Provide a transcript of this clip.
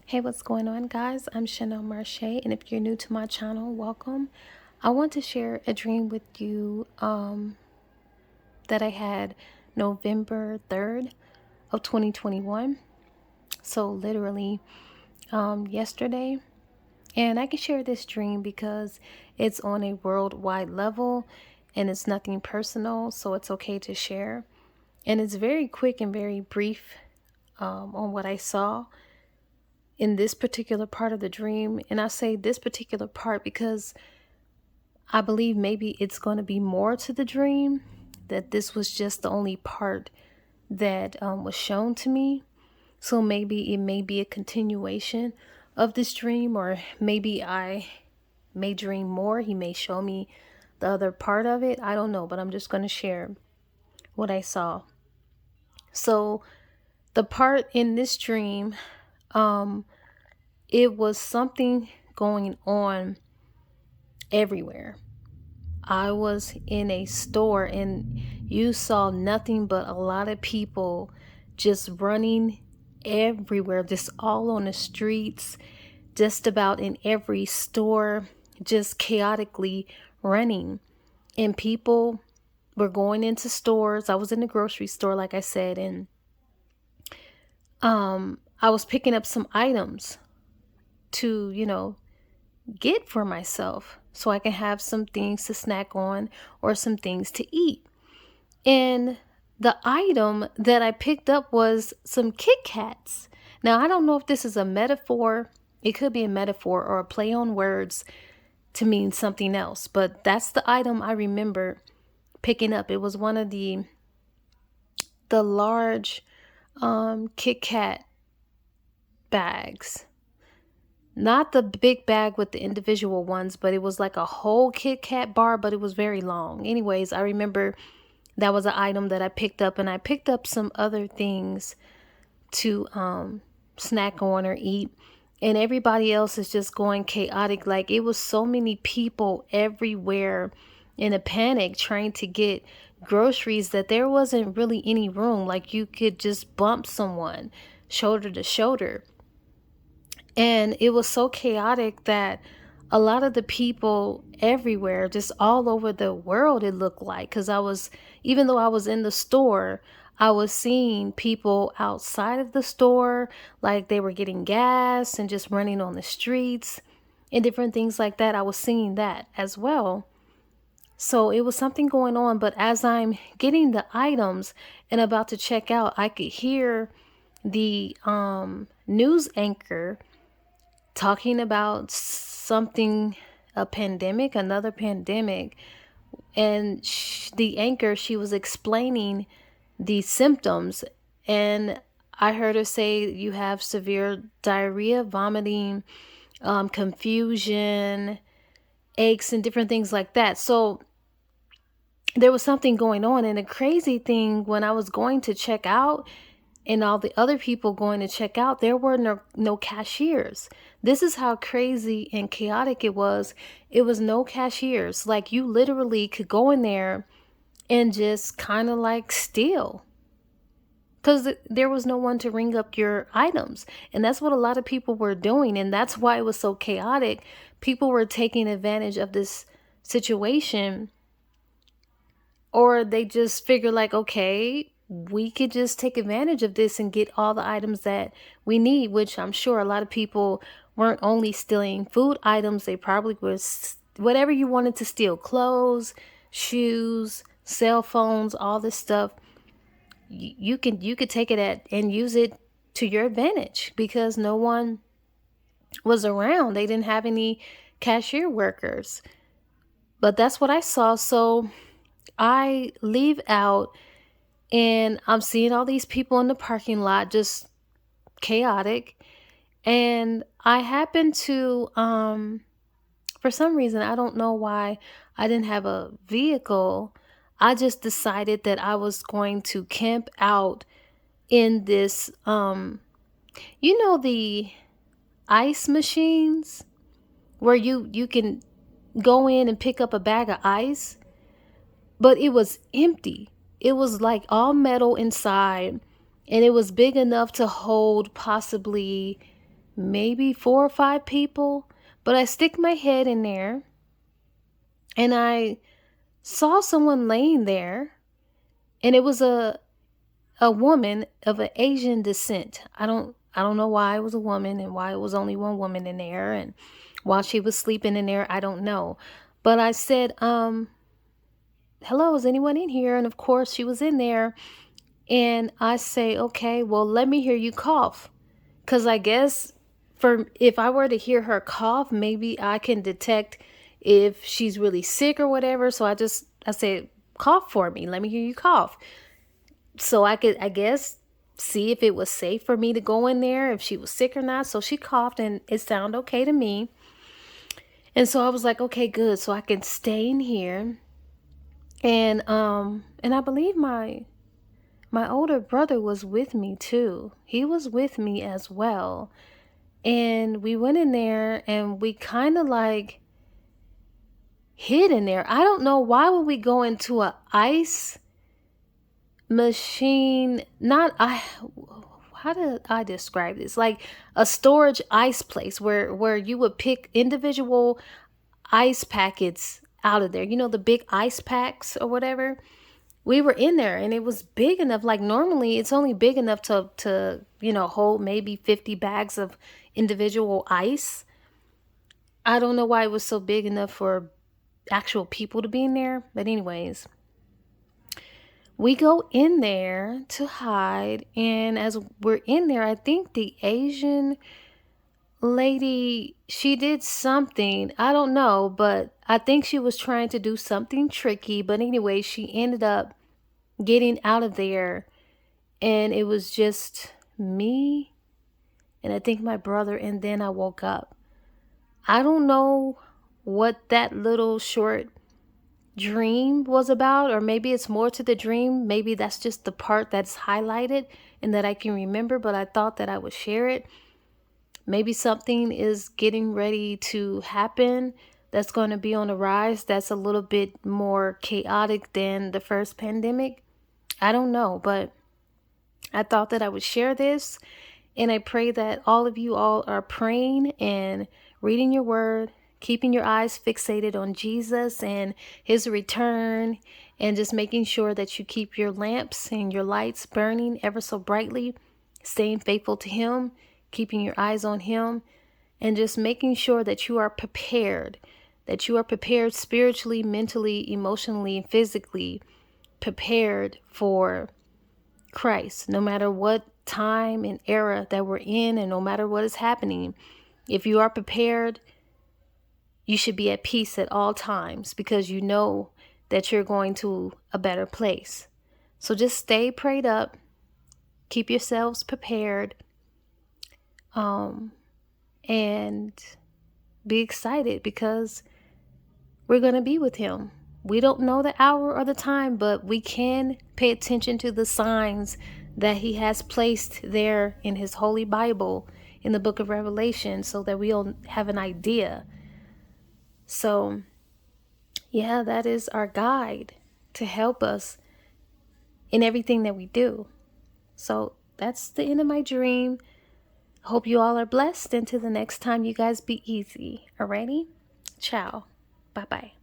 Hey, what's going on, guys? I'm Chanel Marche, and if you're new to my channel, welcome. I want to share a dream with you that I had November 3rd of 2021. So literally yesterday. And I can share this dream because it's on a worldwide level and it's nothing personal, so it's okay to share. And it's very quick and very brief on what I saw in this particular part of the dream. And I say this particular part because I believe maybe it's going to be more to the dream, that this was just the only part that was shown to me. So maybe it may be a continuation of this dream, or maybe I may dream more. He may show me the other part of it. I don't know, but I'm just going to share what I saw. So the part in this dream, it was something going on everywhere. I was in a store and you saw nothing but a lot of people just running everywhere, just all on the streets, just about in every store, just chaotically running. And people were going into stores. I was in the grocery store, like I said, and I was picking up some items to, get for myself so I can have some things to snack on or some things to eat. And the item that I picked up was some Kit Kats. Now, I don't know if this is a metaphor. It could be a metaphor or a play on words to mean something else, but that's the item I remember picking up. It was one of the large Kit Kat bags. Not the big bag with the individual ones, but it was like a whole Kit Kat bar, but it was very long. Anyways, I remember that was an item that I picked up, and I picked up some other things to snack on or eat. And everybody else is just going chaotic. Like, it was so many people everywhere in a panic trying to get groceries that there wasn't really any room. Like, you could just bump someone shoulder to shoulder. And it was so chaotic that a lot of the people everywhere, just all over the world, it looked like, because even though I was in the store, I was seeing people outside of the store, like they were getting gas and just running on the streets and different things like that. I was seeing that as well. So it was something going on. But as I'm getting the items and about to check out, I could hear the news anchor talking about something, a pandemic, another pandemic. And the anchor, she was explaining the symptoms. And I heard her say you have severe diarrhea, vomiting, confusion, aches, and different things like that. So there was something going on. And the crazy thing, when I was going to check out, and all the other people going to check out, there were no cashiers. This is how crazy and chaotic it was. It was no cashiers. Like, you literally could go in there and just kind of like steal, because there was no one to ring up your items. And that's what a lot of people were doing. And that's why it was so chaotic. People were taking advantage of this situation, or they just figured like, okay, we could just take advantage of this and get all the items that we need, which I'm sure a lot of people weren't only stealing food items. They probably was whatever you wanted to steal: clothes, shoes, cell phones, all this stuff. You could take it and use it to your advantage, because no one was around. They didn't have any cashier workers. But that's what I saw. So I leave out, and I'm seeing all these people in the parking lot, just chaotic. And I happen to, for some reason, I don't know why I didn't have a vehicle. I just decided that I was going to camp out in this, the ice machines where you can go in and pick up a bag of ice, but it was empty. It was like all metal inside, and it was big enough to hold possibly maybe 4 or 5 people. But I stick my head in there and I saw someone laying there, and it was a woman of an Asian descent. I don't know why it was a woman and why it was only one woman in there, and while she was sleeping in there, I don't know. But I said, hello, is anyone in here? And of course she was in there. And I say, okay, well, let me hear you cough. Cause I guess if I were to hear her cough, maybe I can detect if she's really sick or whatever. So I said, cough for me. Let me hear you cough. So I could, I guess, see if it was safe for me to go in there, if she was sick or not. So she coughed and it sounded okay to me. And so I was like, okay, good. So I can stay in here. And I believe my older brother was with me too. He was with me as well. And we went in there and we kind of like hid in there. I don't know, why would we go into a ice machine? Not I How do I describe this? Like a storage ice place where you would pick individual ice packets out of there. You know, the big ice packs or whatever. We were in there and it was big enough. Like normally it's only big enough to hold maybe 50 bags of individual ice. I don't know why it was so big enough for actual people to be in there. But anyways, we go in there to hide, and as we're in there, I think the Asian lady, she did something. I don't know, but I think she was trying to do something tricky. But anyway, she ended up getting out of there, and it was just me and I think my brother, and then I woke up. I don't know what that little short dream was about, or maybe it's more to the dream. Maybe that's just the part that's highlighted and that I can remember, but I thought that I would share it. Maybe something is getting ready to happen that's going to be on the rise, that's a little bit more chaotic than the first pandemic. I don't know, but I thought that I would share this, and I pray that all of you all are praying and reading your word, keeping your eyes fixated on Jesus and his return, and just making sure that you keep your lamps and your lights burning ever so brightly, staying faithful to him, keeping your eyes on him, and just making sure that you are prepared, spiritually, mentally, emotionally, and physically prepared for Christ, no matter what time and era that we're in, and no matter what is happening. If you are prepared, you should be at peace at all times, because you know that you're going to a better place. So just stay prayed up, keep yourselves prepared, and be excited, because we're going to be with him. We don't know the hour or the time, but we can pay attention to the signs that he has placed there in his holy Bible, in the book of Revelation, so that we'll have an idea. So, yeah, that is our guide to help us in everything that we do. So that's the end of my dream. Hope you all are blessed. Until the next time, you guys be easy. Alrighty? Ciao. Bye-bye.